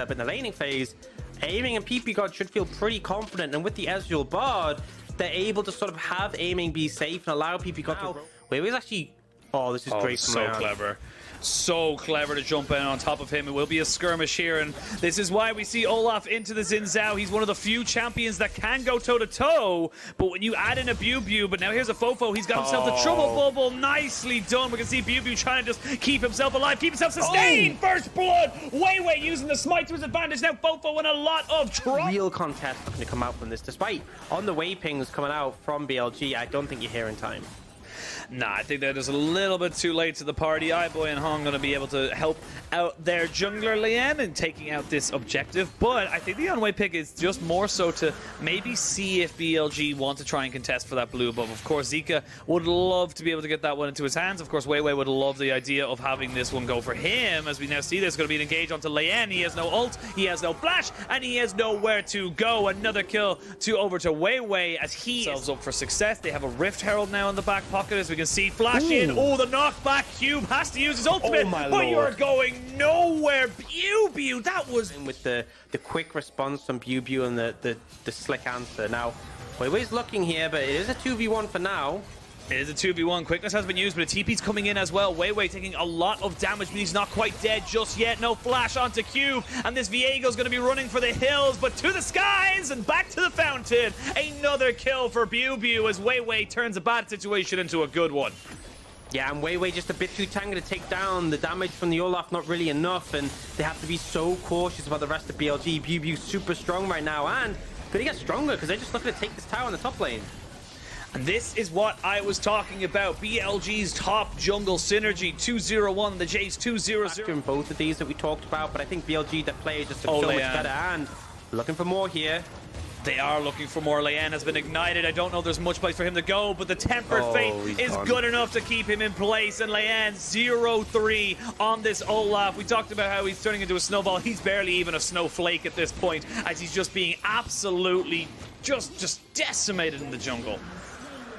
but in the laning phase, Aiming and PP God should feel pretty confident, and with the Ezreal Bard, they're able to sort of have Aiming be safe and allow PP God to... Wait, he's actually... Oh, this is great. So clever. So clever to jump in on top of him. It will be a skirmish here, and this is why we see Olaf into the Xin Zhao. He's one of the few champions that can go toe-to-toe, but when you add in a Biu, but now here's a Fofo. He's got himself the trouble bubble. Nicely done. We can see Biu trying to just keep himself alive, keep himself sustained. First blood. Wei Wei using the smite to his advantage. Now Fofo in a lot of trouble. Real contest looking to come out from this, despite on the way pings coming out from BLG. I don't think you're here in time. Nah, I think that is a little bit too late to the party. Iboy and Hong going to be able to help out their jungler Lian in taking out this objective, but I think the on-way pick is just more so to maybe see if BLG want to try and contest for that blue buff. Of course, Zika would love to be able to get that one into his hands. Of course, Wei Wei would love the idea of having this one go for him. As we now see, there's going to be an engage onto Lian. He has no ult, he has no flash, and he has nowhere to go. Another kill over to Wei Wei as he is up for success. They have a Rift Herald now in the back pocket, as we can see. Flash in. Oh, the knockback. Cube has to use his ultimate, but you're going nowhere. Biu, that was... With the quick response from Biu and the slick answer. Now, Wei Wei's looking here, but it is a 2v1 for now. It is a 2v1. Quickness has been used, but a TP's coming in as well. Wei Wei taking a lot of damage, but he's not quite dead just yet. No flash onto Cube, and this Viego's going to be running for the hills, but to the skies and back to the fountain. Another kill for Biu as Wei Wei turns a bad situation into a good one. Yeah, and Wei Wei just a bit too tanky to take down. The damage from the Olaf not really enough, and they have to be so cautious about the rest of BLG. Biu super strong right now, and could he get stronger because they're just looking to take this tower in the top lane. And this is what I was talking about. BLG's top jungle synergy, 201, the Jace 200. In both of these that we talked about, but I think BLG, that player just so much better, and looking for more here. They are looking for more. Lian has been ignited. I don't know if there's much place for him to go, but the Tempered Fate is good enough to keep him in place. And Lian 0-3 on this Olaf. We talked about how he's turning into a snowball. He's barely even a snowflake at this point, as he's just being absolutely just decimated in the jungle.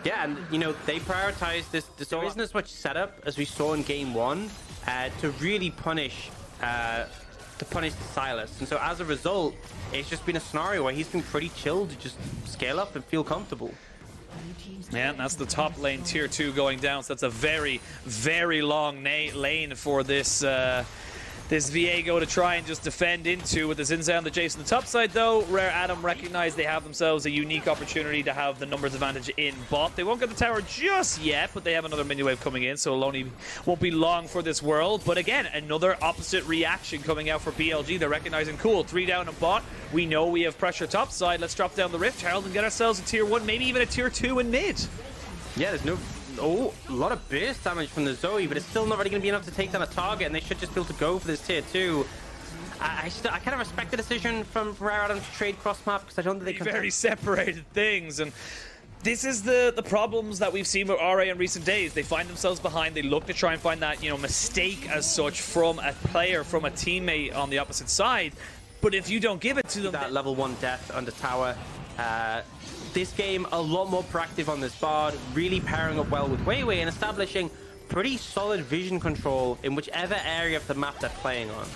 Yeah, and you know, they prioritize this. There isn't as much setup as we saw in game one to really punish Silas, and so as a result, it's just been a scenario where he's been pretty chill to just scale up and feel comfortable. Yeah, and that's the top lane, tier 2 going down, so that's a very, very long lane for this this Viego to try and just defend into with the Xin Zhao and the Jace on the top side, though. Rare Adam recognize they have themselves a unique opportunity to have the numbers advantage in bot. They won't get the tower just yet, but they have another minion wave coming in, so it won't be long for this world. But again, another opposite reaction coming out for BLG. They're recognizing, cool, 3 down in bot. We know we have pressure top side. Let's drop down the Rift Herald and get ourselves a tier 1, maybe even a tier 2 in mid. Yeah, there's no... Oh, a lot of burst damage from the Zoe, but it's still not really going to be enough to take down a target, and they should just be able to go for this tier 2. I kind of respect the decision from Rare Adam to trade cross-map, because I don't think they can... Very separated things, and this is the problems that we've seen with RA in recent days. They find themselves behind, they look to try and find that, you know, mistake as such from a player, from a teammate on the opposite side, but if you don't give it to them... That level 1 death under tower, this game a lot more proactive on this Bard, really pairing up well with Wei Wei and establishing pretty solid vision control in whichever area of the map they're playing on.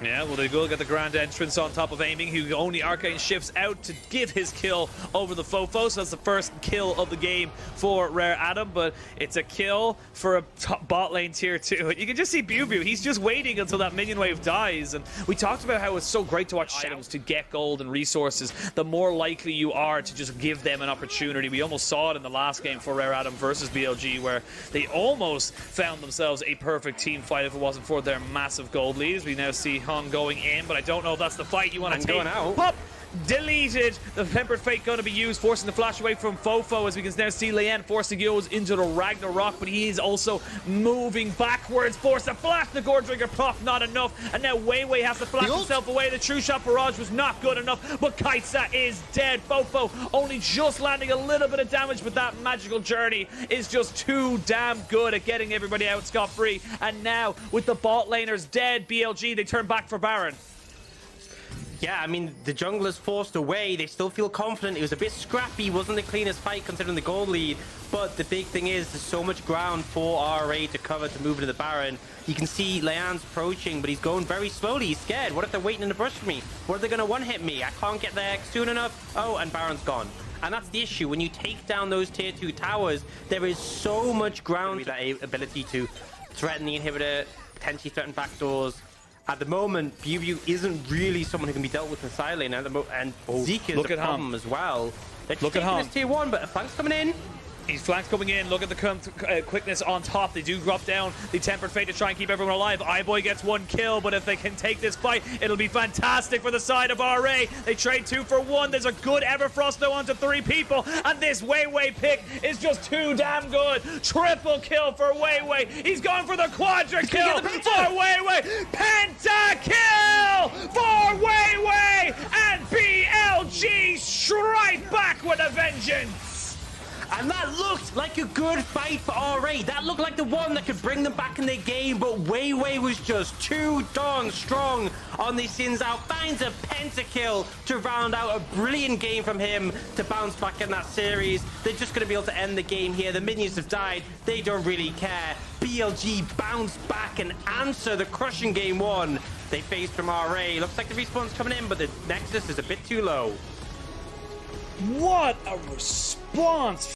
Yeah, well, they will get the grand entrance on top of Aiming, who only Arcane shifts out to give his kill over the Fofo. So that's the first kill of the game for Rare Adam, but it's a kill for a top bot lane tier 2. And you can just see Biu, he's just waiting until that minion wave dies. And we talked about how it's so great to watch items to get gold and resources. The more likely you are to just give them an opportunity. We almost saw it in the last game for Rare Adam versus BLG, where they almost found themselves a perfect team fight if it wasn't for their massive gold leads. We now see going in, but I don't know if that's the fight you want to take. Going out. Pop! Deleted. The Tempered Fate going to be used, forcing the flash away from Fofo, as we can now see Lian forcing goes into the Ragnarok, but he is also moving backwards. Force the flash, the Gore Drinker pop, not enough, and now Wei Wei has to flash himself away. The True Shot Barrage was not good enough, but Kaisa is dead. Fofo only just landing a little bit of damage, but that magical journey is just too damn good at getting everybody out scot-free. And now, with the bot laners dead, BLG, they turn back for Baron. Yeah, I mean, the junglers forced away. They still feel confident. It was a bit scrappy. Wasn't the cleanest fight considering the gold lead. But the big thing is there's so much ground for RA to cover to move into the Baron. You can see Leanne's approaching, but he's going very slowly. He's scared. What if they're waiting in the brush for me? What if they're going to one-hit me? I can't get there soon enough. Oh, and Baron's gone. And that's the issue. When you take down those tier 2 towers, there is so much ground. That ability to threaten the inhibitor, potentially threaten backdoors. At the moment, BLG isn't really someone who can be dealt with in side lane. And Zeke is a problem as well. They're just taking this tier 1, but a flank's coming in. These flanks coming in. Look at the quickness on top. They do drop down the Tempered Fate to try and keep everyone alive. iBoy gets 1 kill, but if they can take this fight, it'll be fantastic for the side of RA. They trade 2 for 1. There's a good Everfrost though onto 3 people, and this Weiwei pick is just too damn good. Triple kill for Weiwei. He's going for the quadra kill for Weiwei. Penta kill for Weiwei, and BLG strike back with a vengeance. And that looked like a good fight for RA. That looked like the one that could bring them back in their game, but Weiwei was just too darn strong on this Xin Zhao. Finds a pentakill to round out a brilliant game from him to bounce back in that series. They're just going to be able to end the game here. The minions have died. They don't really care. BLG bounce back and answer the crushing game 1 they faced from RA. Looks like the respawn's coming in, but the Nexus is a bit too low. What a response